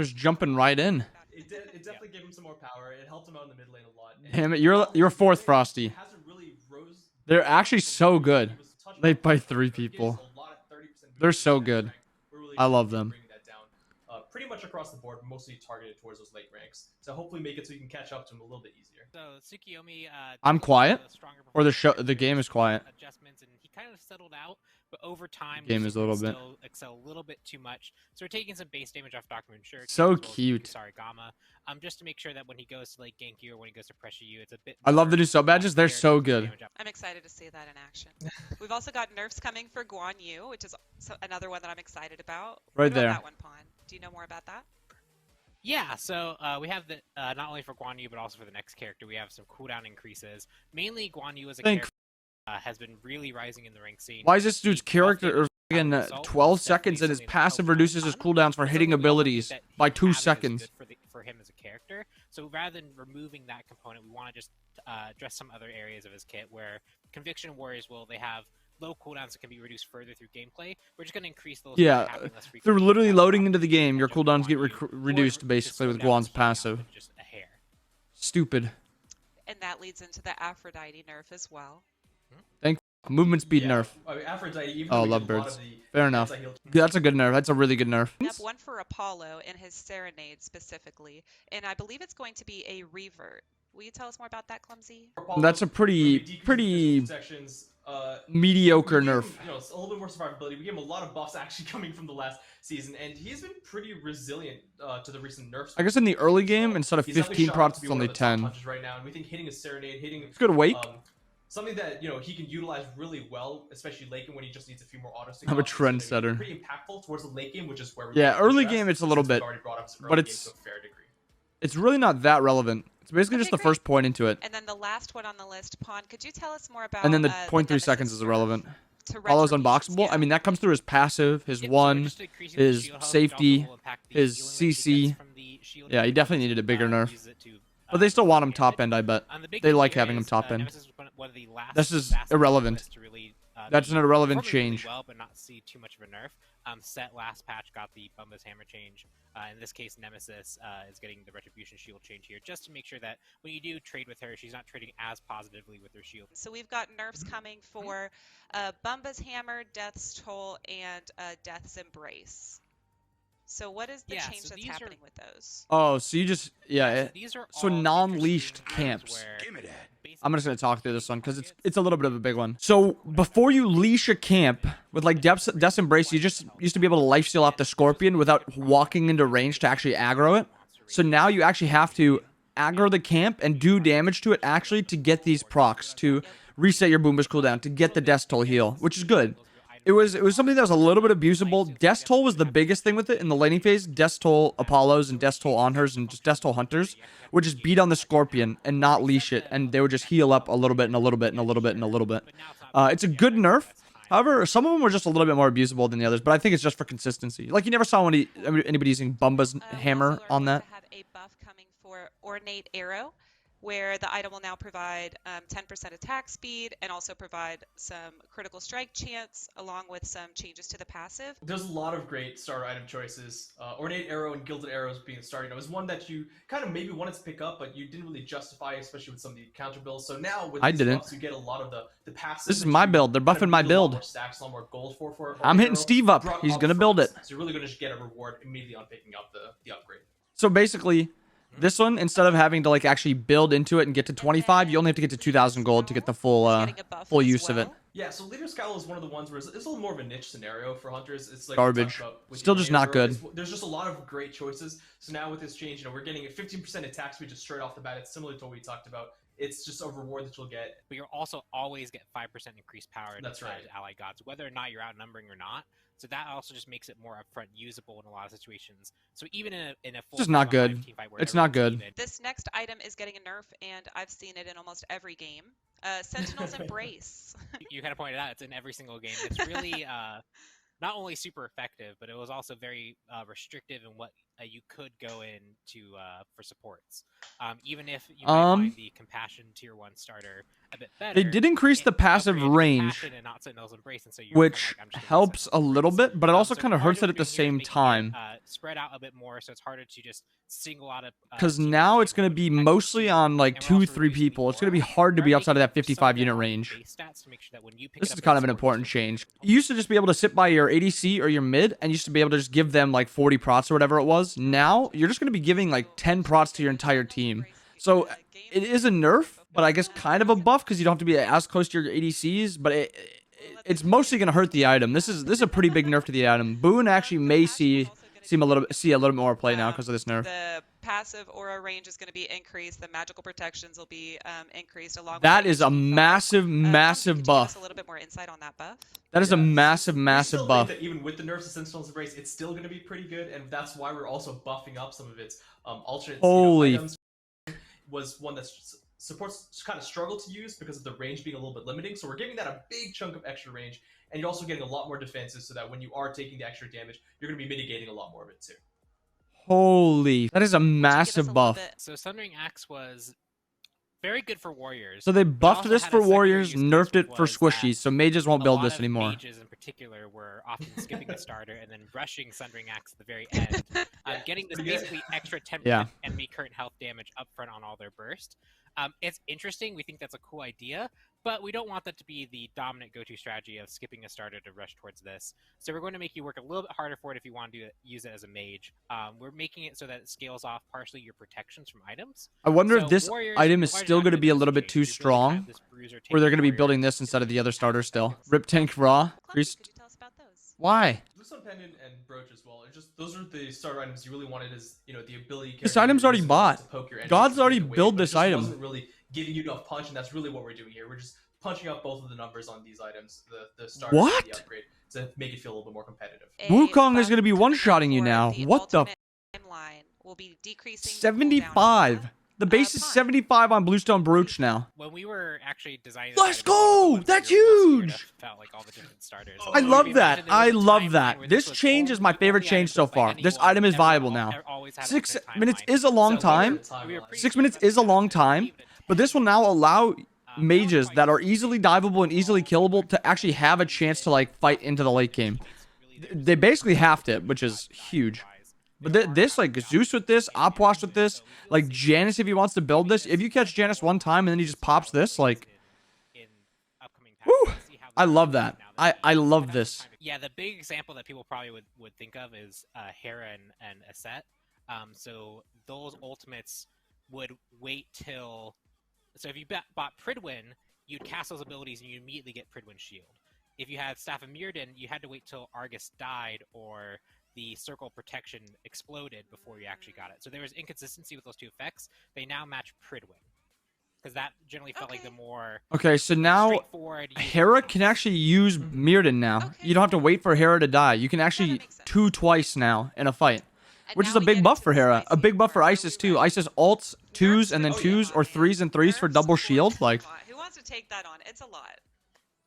Just jumping right in. It definitely gave him some more power. It helped him out in the mid lane a lot. Damn it, you're fourth, Frosty. They're actually so good. They fight 3 people. They're so good. I love them. Pretty much across the board, mostly targeted towards those late ranks. So hopefully make it so you can catch up to him a little bit easier. So Tsukiyomi, I'm quiet, or the game is quiet. Adjustments, and he kind of settled out, but over time, the game is a little bit. Still excel a little bit too much. So we're taking some base damage off Dr. Moonsure. So cute. Sorry, Gamma. Just to make sure that when he goes to like gank you or when he goes to pressure you, it's a bit. I love the new sub badges. They're so good. I'm excited to see that in action. We've also got nerfs coming for Guan Yu, which is another one that I'm excited about. Right there. That one, Pawn. Do you know more about that? Yeah, so we have the not only for Guan Yu but also for the next character, we have some cooldown increases. Mainly Guan Yu as a character has been really rising in the rank scene. Why is this dude's character in 12 seconds and his passive reduces his cooldowns for hitting abilities by 2 seconds? For him as a character. So rather than removing that component, we want to just address some other areas of his kit where Conviction Warriors they have low cooldowns that can be reduced further through gameplay. We're just going to increase those. Yeah, they're literally loading into the game. Your cooldowns get reduced basically with Guan's passive. Just a hair. Stupid. And that leads into the Aphrodite nerf as well. Movement speed nerf. I mean, Aphrodite, even lovebirds. Fair enough. That's a good nerf. That's a really good nerf. One for Apollo and his Serenade specifically, and I believe it's going to be a revert. Will you tell us more about that, Clumsy? That's a pretty mediocre nerf. It's a little bit more survivability. We gave him a lot of buffs actually coming from the last season, and he's been pretty resilient to the recent nerfs. I guess in the early game, instead of 15 procs, it's only 10. Right now, and we think hitting a Serenade, it's good wake. Something that he can utilize really well, especially late game when he just needs a few more auto. I'm a trendsetter. Pretty impactful towards the late game, which is where early game it's a little bit, but it's really not that relevant. It's basically just the first point into it. And then the last one on the list, Pawn. Could you tell us more about? And then the 0.3 seconds is irrelevant. Apollo's unboxable. I mean, that comes through his passive, his one, his safety, his CC. Yeah, he definitely needed a bigger nerf. But they still want him top end, I bet. They like having him top end. This is irrelevant. That's an irrelevant change. Well, but not see too much of a nerf. Set last patch got the Bumba's Hammer change. In this case, Nemesis is getting the Retribution Shield change here, just to make sure that when you do trade with her, she's not trading as positively with her shield. So we've got nerfs coming for Bumba's Hammer, Death's Toll, and Death's Embrace. So what is the change that's happening with those? Oh, so you just so non-leashed camps. I'm just gonna talk through this one because it's a little bit of a big one. So before you leash a camp with like Death's Embrace, you just used to be able to lifesteal off the Scorpion without walking into range to actually aggro it. So now you actually have to aggro the camp and do damage to it actually to get these procs, to reset your Boomba's cooldown, to get the Death Toll heal, which is good. It was something that was a little bit abusable. Death Toll was the biggest thing with it in the laning phase. Death Toll Apollos and Death Toll Onhers and just Death Toll Hunters would just beat on the Scorpion and not leash it, and they would just heal up a little bit and a little bit and a little bit and a little bit. It's a good nerf. However, some of them were just a little bit more abusable than the others, but I think it's just for consistency. Like, you never saw anybody using Bumba's Hammer on that. We also have a buff coming for Ornate Arrow, where the item will now provide 10% attack speed and also provide some critical strike chance along with some changes to the passive. There's a lot of great starter item choices. Ornate Arrow and Gilded Arrows being the starter. It was one that you kind of maybe wanted to pick up, but you didn't really justify, especially with some of the counter builds. So now with these buffs, you get a lot of the passive. This is my build. They're buffing my build. Stacks, a lot more gold for I'm hitting Steve up. He's going to build it. So you're really going to just get a reward immediately on picking up the upgrade. So basically, this one, instead of having to like actually build into it and get to 25, you only have to get to 2,000 gold to get the full use of it. Yeah, so Leader's Scowl is one of the ones where it's a little more of a niche scenario for hunters. It's like garbage. Still just not good. There's just a lot of great choices. So now with this change, we're getting a 15% attack speed just straight off the bat. It's similar to what we talked about. It's just a reward that you'll get. But you'll also always get 5% increased power to ally gods, whether or not you're outnumbering or not. So that also just makes it more upfront usable in a lot of situations. So even in a full, it's just not good. It's not good. This next item is getting a nerf, and I've seen it in almost every game. Sentinel's Embrace. You kind of pointed out it's in every single game. It's really not only super effective, but it was also very restrictive in what you could go in to for supports. Even if you might find the Compassion Tier 1 starter a bit better. They did increase the passive range, which helps a little bit, but it also kind of hurts it at the same time. Spread out a bit more, so it's harder to just single out a. Because now it's going to be mostly on like 2-3 people. It's going to be hard to be outside of that 55 unit range. This is kind of an important change. You used to just be able to sit by your ADC or your mid, and you used to be able to just give them like 40 prots or whatever it was. Now you're just going to be giving like 10 prots to your entire team. So it is a nerf, but I guess kind of a buff because you don't have to be as close to your ADCs. But it's mostly going to hurt the item. This is a pretty big nerf to the item. Boone actually may see a little bit more play now because of this nerf. The passive aura range is going to be increased. The magical protections will be increased along. That is a massive buff. A little bit more insight on that buff. That is a massive buff. Think that even with the nerfs of Sentinel's Embrace, it's still going to be pretty good, and that's why we're also buffing up some of its alternate items. Was one that supports kind of struggle to use because of the range being a little bit limiting. So we're giving that a big chunk of extra range, and you're also getting a lot more defenses so that when you are taking the extra damage, you're going to be mitigating a lot more of it too. Holy, that is a massive buff. So Sundering Axe was very good for warriors. So they buffed this for warriors, nerfed it for squishies, so mages won't build this anymore. Mages in particular were often skipping the starter and then rushing Sundering Axe at the very end, getting this basically extra 10% enemy current health damage up front on all their burst. It's interesting. We think that's a cool idea, but we don't want that to be the dominant go-to strategy of skipping a starter to rush towards this. So we're going to make you work a little bit harder for it if you want to use it as a mage. We're making it so that it scales off partially your protections from items. I wonder if this item is still going to be a little bit too strong, or they're going to be building this instead of the other starter still. Rip Tank Raw. Priest. Why? Bluestone Pendant and Brooch as well. Those are the starter items you really wanted, as the ability. This item's already bought. God's already built this item. Wasn't really giving you enough punch, and that's really what we're doing here. We're just punching up both of the numbers on these items, the starter and the upgrade, to make it feel a little bit more competitive. Wukong is going to be one-shotting you now. What the? Will be decreasing 75. The base is 75 on Bluestone Brooch now. When we were actually designing, let's go! That's huge! Felt like all the different starters. I love that. I love that. This change is my favorite change so far. This item is viable now. 6 minutes is a long time. 6 minutes is a long time, but this will now allow mages that are easily diveable and easily killable to actually have a chance to like fight into the late game. They basically halved it, which is huge. But this, like, Zeus with this, Opwash with this, like, Janus, if he wants to build this, if you catch Janus one time and then he just pops this, like, whew, I love that. I love this. Yeah, the big example that people probably would think of is Hera and Aset. So those ultimates would wait till... So if you bought Pridwin, you'd cast those abilities and you immediately get Pridwin Shield. If you had Staff of Mirrodin, you had to wait till Argus died or the circle protection exploded before you actually got it. So there was inconsistency with those two effects. They now match Pridwin, because that generally felt like the more so now Hera can actually use Mirrodin now. You don't have to wait for Hera to die. You can actually 2 twice now in a fight, which is a big buff for Hera. A big buff for Isis too. Isis ults 2s and then 2s or 3s and 3s for double shield. Like, who wants to take that on? It's a lot.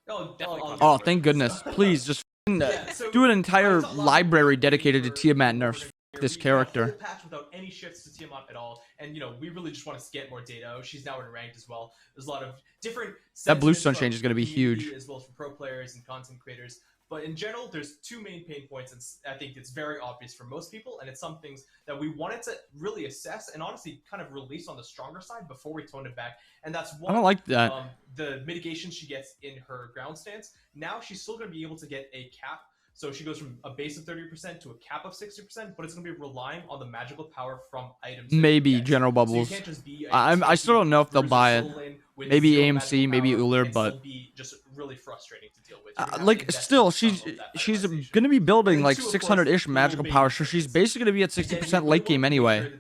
Oh, thank goodness. Please just do an entire library dedicated to Tiamat nerfs. This character. Patch without any shifts to Tiamat at all, and we really just want to get more data. She's now in ranked as well. There's a lot of different. That Bluestone change is going to be huge, as well as for pro players and content creators. But in general, there's 2 main pain points, and I think it's very obvious for most people, and it's some things that we wanted to really assess and honestly kind of release on the stronger side before we toned it back. And that's one. I don't like that. The mitigation she gets in her ground stance. Now she's still going to be able to get a cap. So she goes from a base of 30% to a cap of 60%, but it's going to be relying on the magical power from items. Maybe General Bubbles. So you can't just be I still don't know if they'll buy it. Maybe AMC, maybe Uller, but be just really frustrating to deal with. like still, she's going to be building like 600-ish magical power, so she's basically going to be at 60% late game anyway.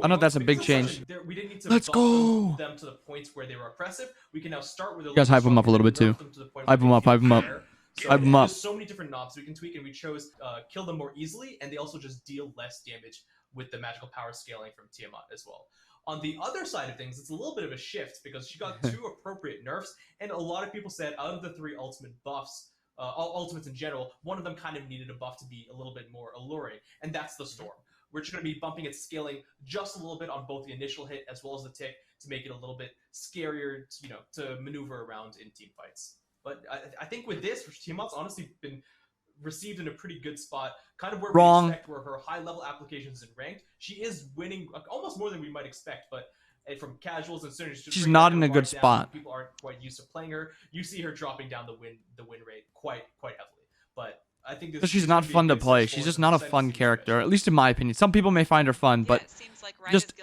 I know that's a big change. Let's go. Them to the points where they were oppressive. We can now start with. You guys hype them up a little bit too. Hype them up. Hype them up. So hype them up. There's so many different knobs we can tweak, and we chose kill them more easily, and they also just deal less damage with the magical power scaling from Tiamat as well. On the other side of things, it's a little bit of a shift because she got 2 appropriate nerfs, and a lot of people said out of the 3 ultimate buffs, ultimates in general, one of them kind of needed a buff to be a little bit more alluring, and that's the Storm. we're just going to be bumping its scaling just a little bit on both the initial hit as well as the tick to make it a little bit scarier, to maneuver around in team fights. But I think with this, Tiamat's honestly been received in a pretty good spot, kind of where we expect, where her high-level applications in ranked, she is winning almost more than we might expect, but from casuals and synergies, she's not in a good spot. People aren't quite used to playing her. You see her dropping down the win rate quite heavily. But I think this she's not fun to play. She's just not a fun character, at least in my opinion. Some people may find her fun, but just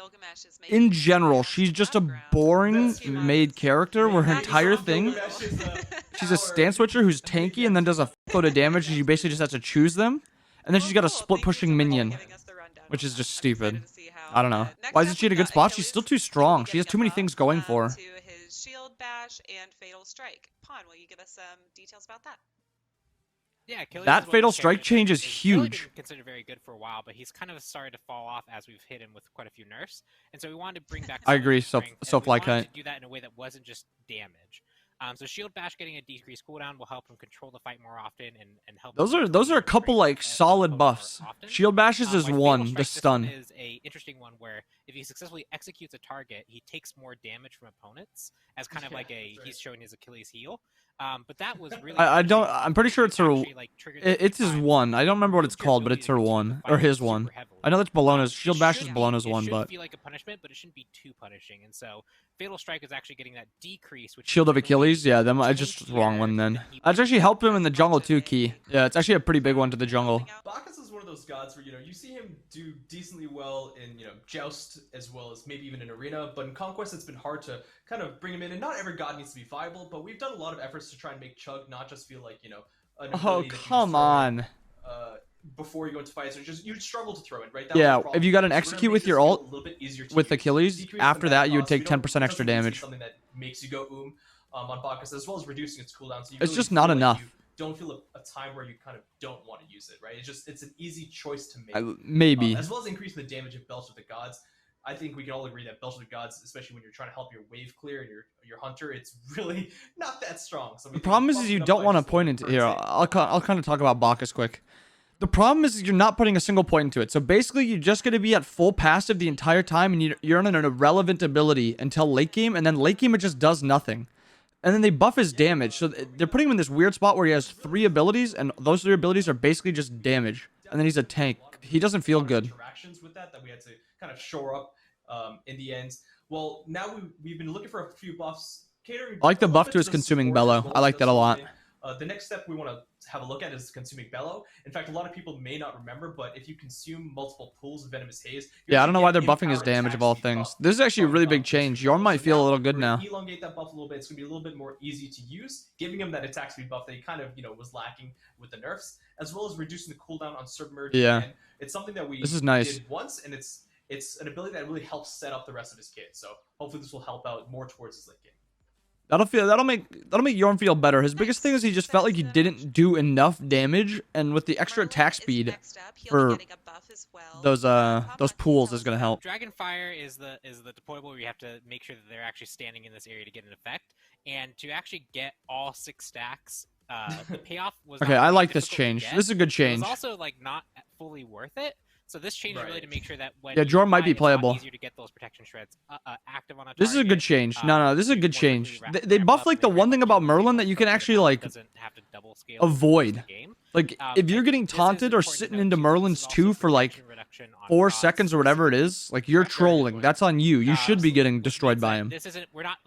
in general, she's just a boring made character where her entire thing, she's a stance switcher who's tanky and then does a load of damage, and you basically just have to choose them. And then she's got a split pushing minion, which is just stupid. I don't know. Why isn't she in a good spot? She's still too strong. She has too many things going for her. To his shield bash and fatal strike. Pawn, will you give us some details about that? Yeah, that fatal strike change is huge. Been considered very good for a while, but he's kind of started to fall off as we've hit him with quite a few nerfs, and so we wanted to bring back. I agree. So fly kite. To do that in a way that wasn't just damage. So shield bash getting a decreased cooldown will help him control the fight more often and help. Those are a couple like solid buffs. Shield bashes is one, the stun. Is a interesting one where if he successfully executes a target, he takes more damage from opponents as kind of like he's showing his Achilles heel. But that was really. I'm pretty sure it's her. It's his one. I don't remember what it's called, but it's her one or his one. I know that's Bologna's. Shield bash is Bologna's one, but. It should feel like a punishment, but it shouldn't be too punishing. And so fatal strike is actually getting that decrease. Which Shield of Achilles, yeah, I just wrong one then. That's actually helped him in the jungle too, Key. Yeah, it's actually a pretty big one to the jungle. Bacchus is one of those gods where you see him do decently well in Joust as well as maybe even in Arena, but in Conquest it's been hard to kind of bring him in, and not every god needs to be viable, but we've done a lot of efforts to try and make Chug not just feel like oh come on. Before you go into fights, you struggle to throw it, right? Yeah, if you got an execute with your ult with Achilles, after that you would take 10% extra damage. Something that makes you go on Bacchus, as well as reducing its cooldown. So it's just not enough. You don't feel a time where you kind of don't want to use it, right? It's an easy choice to make. Maybe. As well as increasing the damage of Belch of the Gods. I think we can all agree that Belch of the Gods, especially when you're trying to help your wave clear and your hunter, it's really not that strong. So the problem is you don't want to point into here. I'll kind of talk about Bacchus quick. The problem is you're not putting a single point into it. So basically, you're just going to be at full passive the entire time, and you're on an irrelevant ability until late game, and then late game it just does nothing. And then they buff his damage. So they're putting him in this weird spot where he has 3 abilities, and those 3 abilities are basically just damage. And then he's a tank. He doesn't feel good. Interactions with that we had to kind of shore up in the end. Well, now we've been looking for a few buffs. I like the buff to his consuming bellow. I like that a lot. The next step we want to have a look at is consuming bellow. In fact, a lot of people may not remember, but if you consume multiple pools of venomous haze, yeah, I don't know why they're buffing his damage of all things. This is actually a really big change. Yorm might feel a little good now. Elongate that buff a little bit. It's gonna be a little bit more easy to use, giving him that attack speed buff that he kind of was lacking with the nerfs, as well as reducing the cooldown on submerge. Yeah, and it's something that we did once, and it's an ability that really helps set up the rest of his kit. So hopefully this will help out more towards his late game. That'll make Yorm feel better. His biggest thing is he just felt like he didn't do enough damage, and with the extra attack speed for those pools is gonna help. Dragonfire is the deployable where you have to make sure that they're actually standing in this area to get an effect, and to actually get all 6 stacks. The payoff was okay. I like this change. This is a good change. It was also not fully worth it. So this change is really to make sure that when Jorm might be playable. Easier to get those protection shreds active on a target. This is a good change. No, this is a good change. They buff the one thing about Merlin that you can actually avoid. Like if you're getting taunted or sitting into Merlin's 2 for 4 seconds or whatever it is, you're trolling. That's on you. You should be getting destroyed by him. This isn't. We're not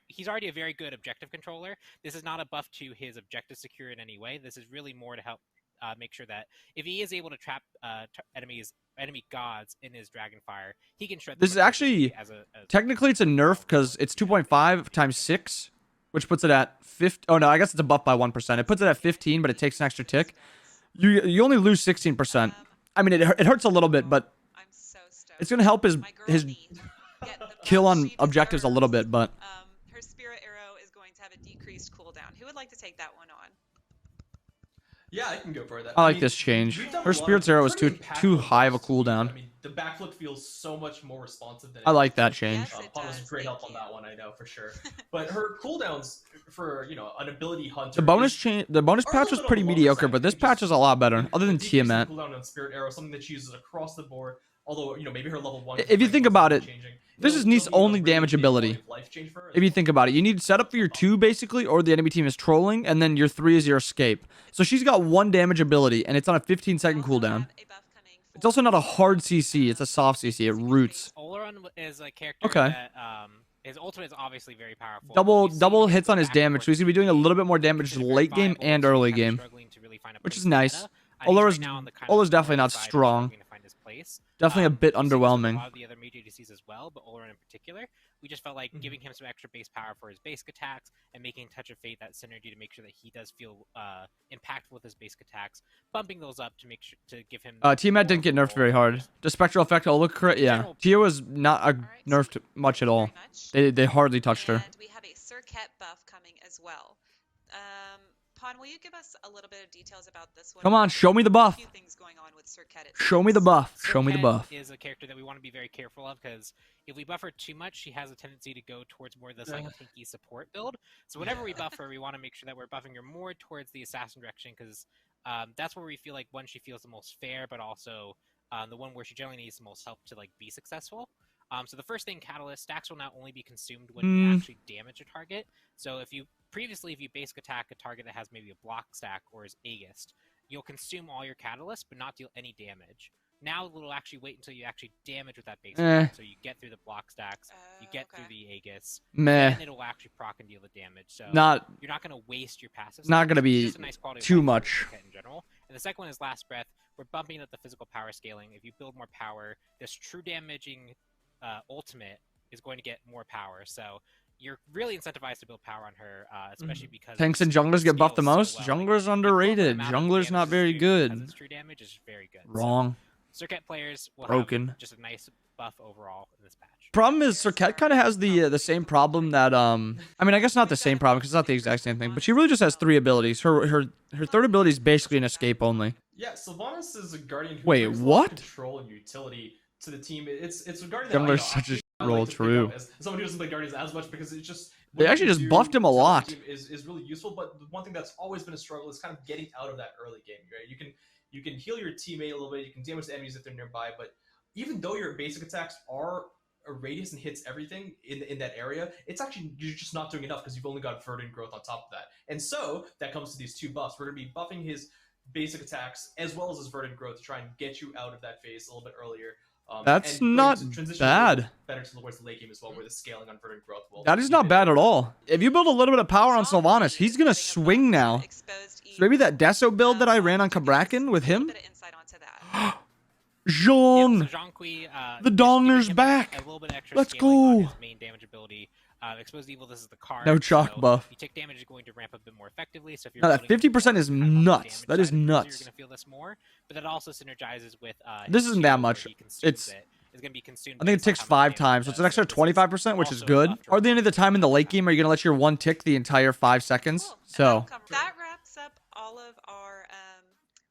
he's already a very good objective controller. This is not a buff to his objective secure in any way. This is really more to help. Make sure that if he is able to trap enemy gods in his Dragonfire, he can shred. This is actually technically it's a nerf because it's 2.5 times 6, which puts it at 50. Oh no, I guess it's a buff by 1%. It puts it at 15, but it takes an extra tick. You only lose 16%. I mean, it hurts a little bit, but it's gonna help his kill on objectives a little bit. But her spirit arrow is going to have a decreased cooldown. Who would like to take that one on? Yeah, I can go for that. I like this change. Her Spirit's Arrow is too high of a cooldown. I mean, the backflip feels so much more responsive than. I like that change. Pawn was great help on that one, I know for sure. But her cooldowns for an ability hunter. The bonus patch was pretty mediocre, but this patch is a lot better. Other than Tiamat. Cooldown on Spirit Arrow, something that she uses across the board. Although, you know, maybe her level 1... If you think about it, changing. this is Neith's only damage ability. If you think about it, you need to set up for your 2 basically, or the enemy team is trolling, and then your 3 is your escape. So she's got 1 damage ability, and it's on a 15-second cooldown. It's also not a hard CC, it's a soft CC, it roots. Oleron is a character that, his ultimate is obviously very powerful. Double hits on his damage, so he's going to be doing a little bit more damage late game and early game, which is nice. Ola's definitely not strong. Definitely a bit underwhelming. A lot of the other major ADCs as well, but Oleron in particular, we just felt like giving him some extra base power for his basic attacks and making Touch of Fate that synergy to make sure that he does feel impactful with his basic attacks, bumping those up to make sure to give him. Tiamat didn't get nerfed very hard. The spectral effect, yeah. Tia was not nerfed much at all. They hardly touched her. And we have a Circuit buff coming as well. Pawn, will you give us a little bit of details about this one? Come on, show me the buff. A few things going on with Circuit. Show me the buff. Show me the buff. Is a character that we want to be very careful of because if we buff her too much, she has a tendency to go towards more of this like tanky support build. So whenever we buff her, we want to make sure that we're buffing her more towards the assassin direction because that's where we feel like one, she feels the most fair, but also the one where she generally needs the most help to like be successful. So the first thing, Catalyst, stacks will not only be consumed when you actually damage a target. So if you basic attack a target that has maybe a block stack or is Aegis, you'll consume all your Catalyst but not deal any damage. Now it'll actually wait until you actually damage with that basic attack. So you get through the block stacks, you get through the Aegis, and it'll actually proc and deal the damage. So you're not going to waste your passive. Not going to be too much. In general. And the second one is Last Breath. We're bumping up the physical power scaling. If you build more power, this true damaging ultimate is going to get more power. So you're really incentivized to build power on her, especially because tanks and junglers get buffed the most. Jungler's underrated. Jungler's not very good. Its true damage is very good. Wrong. So, Circuit players will have just a nice buff overall in this patch. Problem is, Circuit kind of has the same problem that I mean, I guess not the same problem because it's not the exact same thing, but she really just has 3 abilities. Her third ability is basically an escape only. Yeah, Sylvanas is a guardian who brings control and utility to the team. It's a guardian. Jungler's such a role, true. As someone who doesn't play guardians as much because it's just they actually just buffed him a lot. Is really useful, but the one thing that's always been a struggle is kind of getting out of that early game. Right? You can heal your teammate a little bit. You can damage the enemies if they're nearby, but even though your basic attacks are a radius and hits everything in that area, it's actually you're just not doing enough because you've only got verdant growth on top of that. And so that comes to these 2 buffs. We're going to be buffing his basic attacks as well as his verdant growth to try and get you out of that phase a little bit earlier. That's not bad. Better towards the late game as well, where the scaling on verdant growth will. That is not bad at all. If you build a little bit of power on Sylvanas, he's gonna swing now. So maybe that Deso build that I ran on Kabrakan with him. Zhong! The Donger's back! Let's go! Exposed Evil, this is the card. No chalk buff. You take damage is going to ramp up a bit more effectively. So if you're no, that 50% is nuts. That is nuts. You're going to feel this more, but that also synergizes with. This isn't that much. It's going to be consumed. I think it ticks 5 times, so it's an extra 25%, which is good. Hardly any of the time in the late game are you going to let your one tick the entire 5 seconds. So that wraps up all of our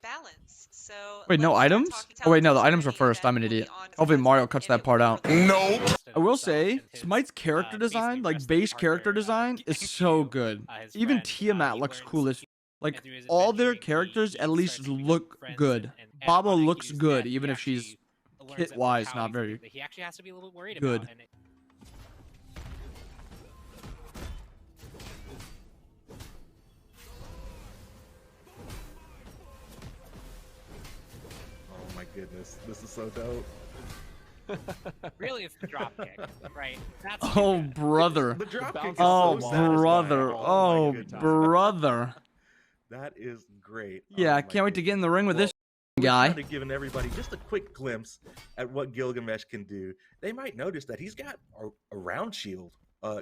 balance. So wait, no items? Oh wait, no, the items were first. I'm an idiot. Hopefully Mario cuts that part out. No. I will say, Smite's character design, like base character design, is so good. Even Tiamat looks cool as like all their characters at least look good. Baba looks good, even if she's kit-wise not very he actually has to be a little worried good. About, oh my goodness, this is so dope. Really, it's the drop kick, right? That's oh, brother. The drop kick is oh, so brother. Oh, brother. That is great. Yeah, oh, I can't wait to get in the ring with this we're guy. kind of giving everybody just a quick glimpse at what Gilgamesh can do. They might notice that he's got a round shield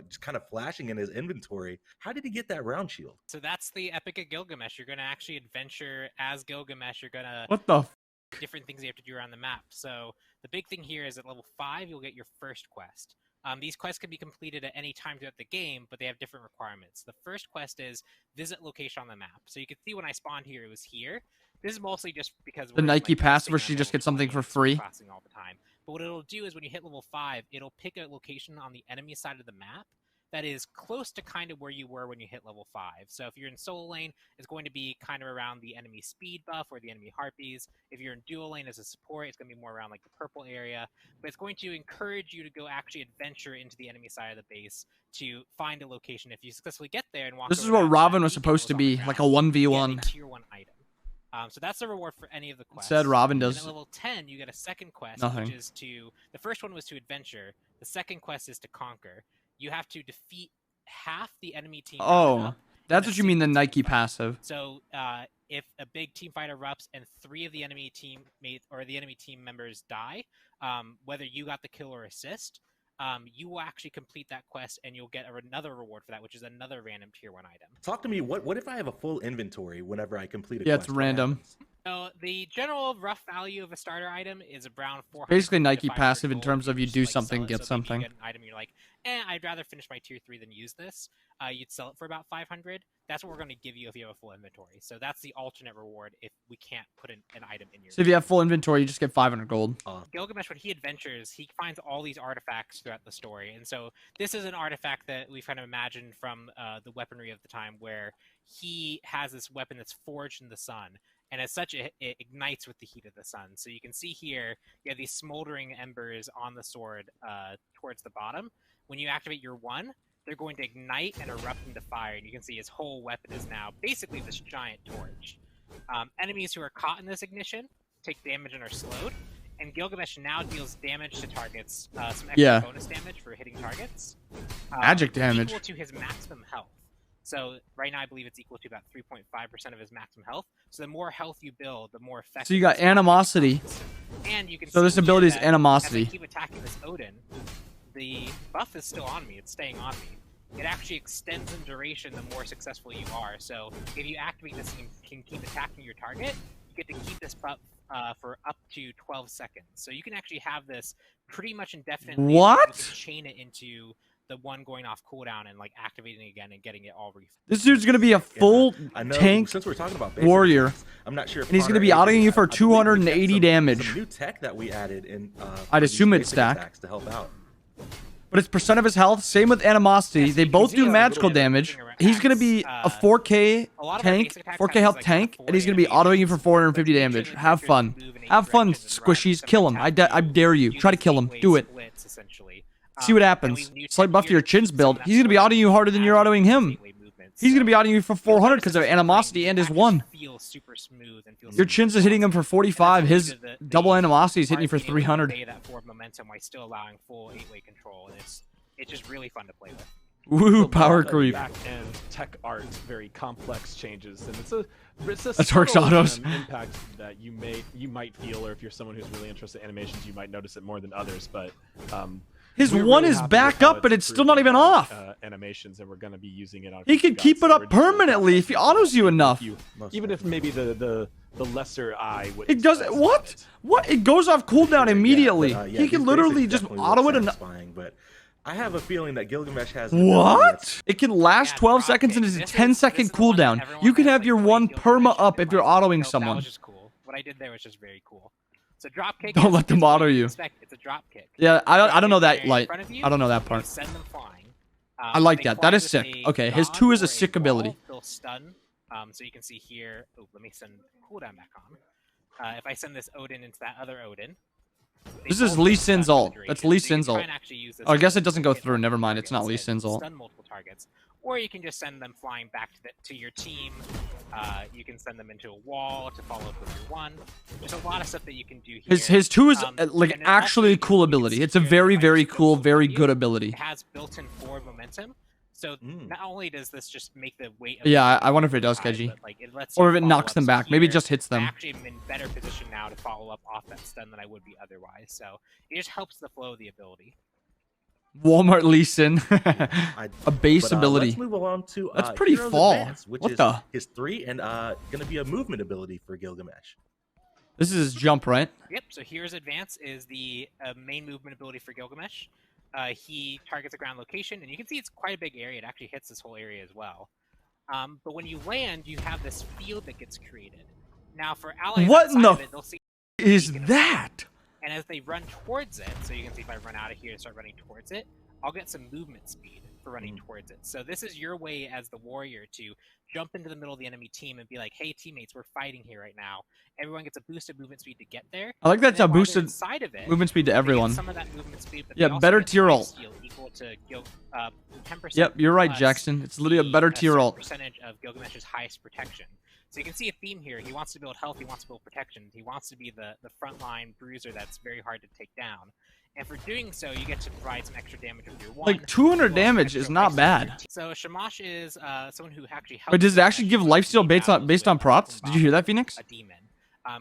just kind of flashing in his inventory. How did he get that round shield? So that's the epic of Gilgamesh. You're going to actually adventure as Gilgamesh. You're going to... What the different things you have to do around the map. So the big thing here is at level 5, you'll get your first quest. These quests can be completed at any time throughout the game, but they have different requirements. The first quest is visit location on the map. So you can see when I spawned here, it was here. This is mostly just because the Nike pass where she just gets something for free. All the time. But what it'll do is when you hit level 5, it'll pick a location on the enemy side of the map that is close to kind of where you were when you hit level 5. So if you're in solo lane, it's going to be kind of around the enemy speed buff or the enemy harpies. If you're in dual lane as a support, it's going to be more around like the purple area. But it's going to encourage you to go actually adventure into the enemy side of the base to find a location. If you successfully get there and walk This is over what to Robin that was supposed to on the be, like a ground, 1v1. you get a tier 1 item. So that's the reward for any of the quests. Said Robin And does at level 10, you get a second quest, nothing. which is to... The first one was to adventure. The second quest is to conquer. You have to defeat half the enemy team. Oh, that's what you mean, the Nike passive. So if a big team fight erupts and 3 of the enemy teammates or the enemy team members die, whether you got the kill or assist, you will actually complete that quest and you'll get another reward for that, which is another random tier 1 item. Talk to me. What if I have a full inventory whenever I complete a Yeah, quest? it's random. So the general rough value of a starter item is around 400. Basically Nike to 500 passive in gold. terms of you just, do like, something, sell it. get So maybe something. you get an item, you're like, I'd rather finish my tier 3 than use this. You'd sell it for about 500. That's what we're going to give you if you have a full inventory. So that's the alternate reward if we can't put an item in your. So if you have full inventory, you just get 500 gold. Gilgamesh, when he adventures, he finds all these artifacts throughout the story. And so this is an artifact that we've kind of imagined from the weaponry of the time, where he has this weapon that's forged in the sun. And as such, it ignites with the heat of the sun. So you can see here, you have these smoldering embers on the sword towards the bottom. When you activate your 1, they're going to ignite and erupt into fire. And you can see his whole weapon is now basically this giant torch. Enemies who are caught in this ignition take damage and are slowed. And Gilgamesh now deals damage to targets, some extra bonus damage for hitting targets. Magic damage. Equal to his maximum health. So right now I believe it's equal to about 3.5% of his maximum health. So the more health you build, the more effective. So you got Animosity. And you can so this ability is Animosity. As I keep attacking this Odin, the buff is still on me. It's staying on me. It actually extends in duration the more successful you are. So if you activate this and can keep attacking your target, you get to keep this buff for up to 12 seconds. So you can actually have this pretty much indefinitely. What? You can chain it into the one going off cooldown and like activating again and getting it all refilled. This dude's gonna be a full tank since we're talking about warrior. I'm not sure. If and he's gonna be autoing you for 280 damage. Some new tech that we added in. I'd assume it's stack to help out. But it's percent of his health. Same with Animosity. They both do magical damage. He's gonna be a 4K tank, 4K health tank, and he's gonna be autoing you for 450 damage. Have fun. Have fun, squishies. Kill him. I dare you. Try to kill him. Do it. See what happens. Slight buff to your chin's build. He's gonna be autoing you harder than you're autoing him. He's gonna be autoing you for 400 because of Animosity and his 1. Your chin's is hitting him for 45. His double Animosity is hitting you for 300. That forward momentum while still allowing full 8-way control, and it's just really fun to play with. Woo, power creep. Back end tech art, very complex changes, and it's a That's Torx autos. Impact that you might feel, or if you're someone who's really interested in animations, you might notice it more than others. But his 1 is back up, but it's still not even off. Animations, and we're going to be using it on. He can keep it up permanently if he autos you enough. Even if maybe the lesser eye would. It does what? What? It goes off cooldown immediately. He can literally just auto it enough. But I have a feeling that Gilgamesh has. What? It can last 12 seconds and is a 10-second cooldown. You can have your 1 perma up if you're autoing someone. That was just cool. What I did there was just very cool. So drop kick. Don't let them auto you. It's a drop kick. Yeah, I don't know that light. I don't know that part. Send them flying. I like that. That is sick. Okay, his 2 is a sick ability. They'll stun. So you can see here. Oh, let me send cooldown back on. If I send this Odin into that other Odin. This is Lee Sin's ult. That's Lee Sin's ult. Oh, I guess it doesn't go through. Never mind. It's not Lee Sin's ult. Stun multiple targets. Or you can just send them flying back to your team. You can send them into a wall to follow up with your 1. There's a lot of stuff that you can do here. His 2 is like actually a cool ability. It's a very, very cool, very good ability. It has built-in forward momentum. So not only does this just make the weight of I wonder if it does, Keji. Like it lets or if it knocks them back. Maybe it just hits them. I actually am in better position now to follow up off that stun than I would be otherwise. So it just helps the flow of the ability. Walmart Lee Sin. A base ability. Let's move on to that's pretty fall. Advance, which what is the? His 3 and gonna be a movement ability for Gilgamesh. This is his jump, right? Yep. So here's Advance is the main movement ability for Gilgamesh. He targets a ground location, and you can see it's quite a big area. It actually hits this whole area as well. But when you land, you have this field that gets created. Now, for allies what in the of it, they'll see is that? And as they run towards it, so you can see if I run out of here and start running towards it, I'll get some movement speed for running towards it. So this is your way as the warrior to jump into the middle of the enemy team and be like, hey, teammates, we're fighting here right now. Everyone gets a boosted movement speed to get there. I like that. Boosted inside of it, movement speed to everyone. Some of that movement speed, but yeah, better tier ult. Equal to 10%. Yep, you're right, Jackson. It's literally a better tier ult. Percentage of Gilgamesh's highest protection. So you can see a theme here. He wants to build health. He wants to build protection. He wants to be the frontline bruiser that's very hard to take down. And for doing so, you get to provide some extra damage with your one. Like 200 damage is not bad. So Shamash is someone who actually helps. But does it actually give lifesteal based on prots? Did you hear that, Phoenix? A demon.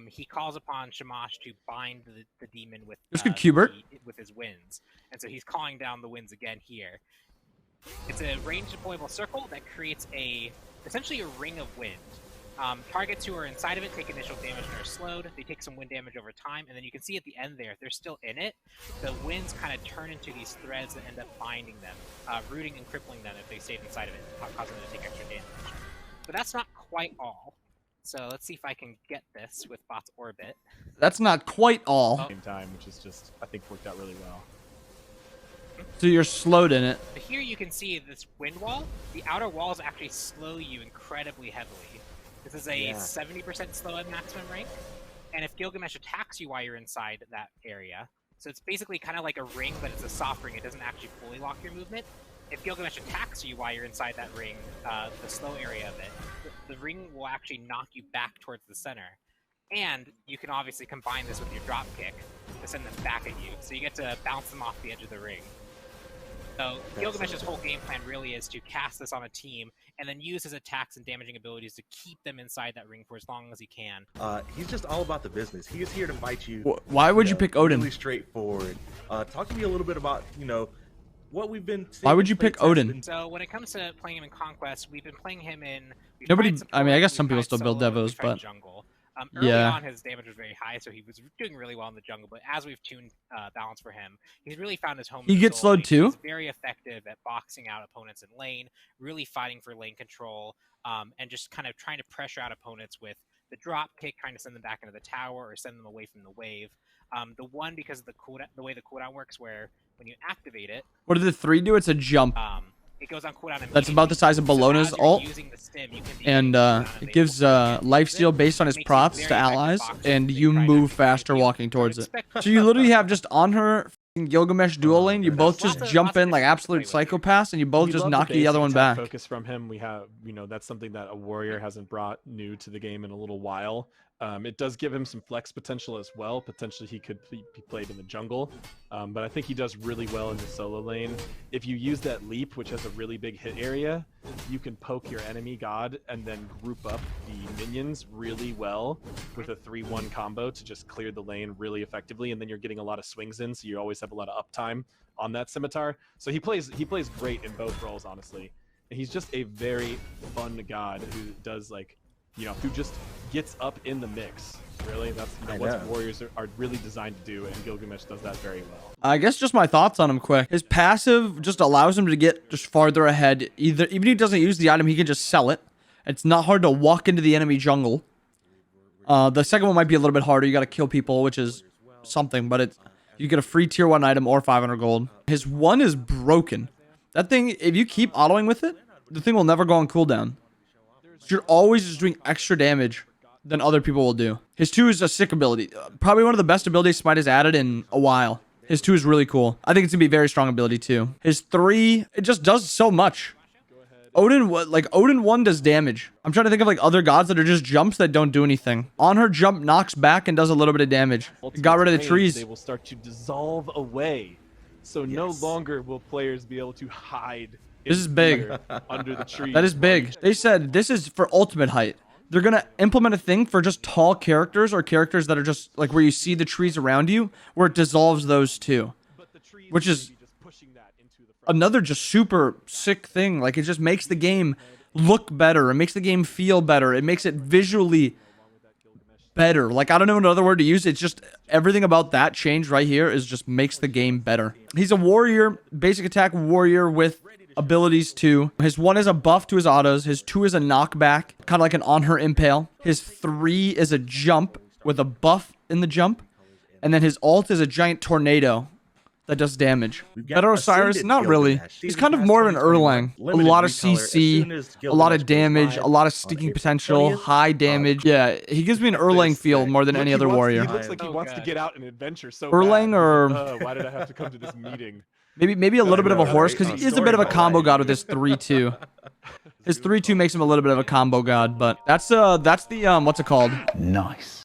He calls upon Shamash to bind the demon with with his winds, and so he's calling down the winds again here. It's a range deployable circle that creates essentially a ring of wind. Targets who are inside of it take initial damage and are slowed. They take some wind damage over time, and then you can see at the end there, if they're still in it, the winds kind of turn into these threads that end up binding them, rooting and crippling them if they stayed inside of it, causing them to take extra damage. But that's not quite all. So let's see if I can get this with Bot's Orbit. That's not quite all. Same time, which is just, I think, worked out really well. So you're slowed in it. But here you can see this wind wall. The outer walls actually slow you incredibly heavily. This is a 70% slow at maximum rank. And if Gilgamesh attacks you while you're inside that area, so it's basically kind of like a ring, but it's a soft ring. It doesn't actually fully lock your movement. If Gilgamesh attacks you while you're inside that ring, the slow area of it, the ring will actually knock you back towards the center. And you can obviously combine this with your drop kick to send them back at you. So you get to bounce them off the edge of the ring. So Gilgamesh's whole game plan really is to cast this on a team and then use his attacks and damaging abilities to keep them inside that ring for as long as he can. He's just all about the business. He is here to fight you. Why would you pick Odin? Really straightforward. Talk to me a little bit about, what we've been seeing. Why would you pick Odin? So when it comes to playing him in Conquest, we've been playing him in... Nobody, I mean, I guess some people still build Devos, but... Jungle. Early on, his damage was very high, so he was doing really well in the jungle. But as we've tuned balance for him, he's really found his home. He gets slowed too? He's very effective at boxing out opponents in lane, really fighting for lane control, and just kind of trying to pressure out opponents with the drop kick, trying to send them back into the tower or send them away from the wave. The one, because of the way the cooldown works, where when you activate it... What did the 3 do? It's a jump. It goes on cooldown. That's about the size of Bellona's ult. And it gives lifesteal based on his prots to allies, and you move faster walking towards it. So you literally have just on her Gilgamesh dual lane, you both just jump in like absolute psychopaths, and you both just knock the other one back. Focus from him, we have, that's something that a warrior hasn't brought new to the game in a little while. It does give him some flex potential as well. Potentially he could be played in the jungle, but I think he does really well in the solo lane. If you use that leap, which has a really big hit area, you can poke your enemy god and then group up the minions really well with a 3-1 combo to just clear the lane really effectively, and then you're getting a lot of swings in, so you always have a lot of uptime on that scimitar. So he plays great in both roles, honestly. And he's just a very fun god who does who just gets up in the mix. Really, that's what warriors are really designed to do, and Gilgamesh does that very well. I guess just my thoughts on him quick. His passive just allows him to get just farther ahead. Even if he doesn't use the item, he can just sell it. It's not hard to walk into the enemy jungle. The second one might be a little bit harder. You got to kill people, which is something, but you get a free tier 1 item or 500 gold. His 1 is broken. That thing, if you keep autoing with it, the thing will never go on cooldown. You're always just doing extra damage than other people will do. His 2 is a sick ability. Probably one of the best abilities Smite has added in a while. His 2 is really cool. I think it's going to be a very strong ability too. His 3, it just does so much. Odin 1 does damage. I'm trying to think of other gods that are just jumps that don't do anything. On her jump knocks back and does a little bit of damage. Got rid of the trees. They will start to dissolve away. So no longer will players be able to hide. This is big. Under the tree. That is big. They said this is for ultimate height. They're going to implement a thing for just tall characters or characters that are just where you see the trees around you, where it dissolves those too. Which is another just super sick thing. It just makes the game look better. It makes the game feel better. It makes it visually better. I don't know another word to use. It's just everything about that change right here is just makes the game better. He's a warrior, basic attack warrior with abilities too. His 1 is a buff to his autos. His 2 is a knockback, kind of like an on her impale. His 3 is a jump with a buff in the jump. And then his ult is a giant tornado that does damage. We've got Better Osiris, Ascended not really. Gilgamesh. He's Season kind of Pass more of an 2021, Erlang. A limited lot of recolor. As CC, soon as a lot of Gilgamesh goes damage, live a lot of on sticking April potential, 20th, high damage. Yeah, he gives me an Erlang feel more than Look, any he other wants- warrior. He looks like he Oh, wants to God. get out and adventure so Erlang bad. or- He's like, "Oh, why did I have to come to this meeting?" Maybe a little bit of a know, horse right? because On he is a bit of a story combo mode. god with his 3-2. His 3-2 makes him a little bit of a combo god, but that's the what's it called? Nice.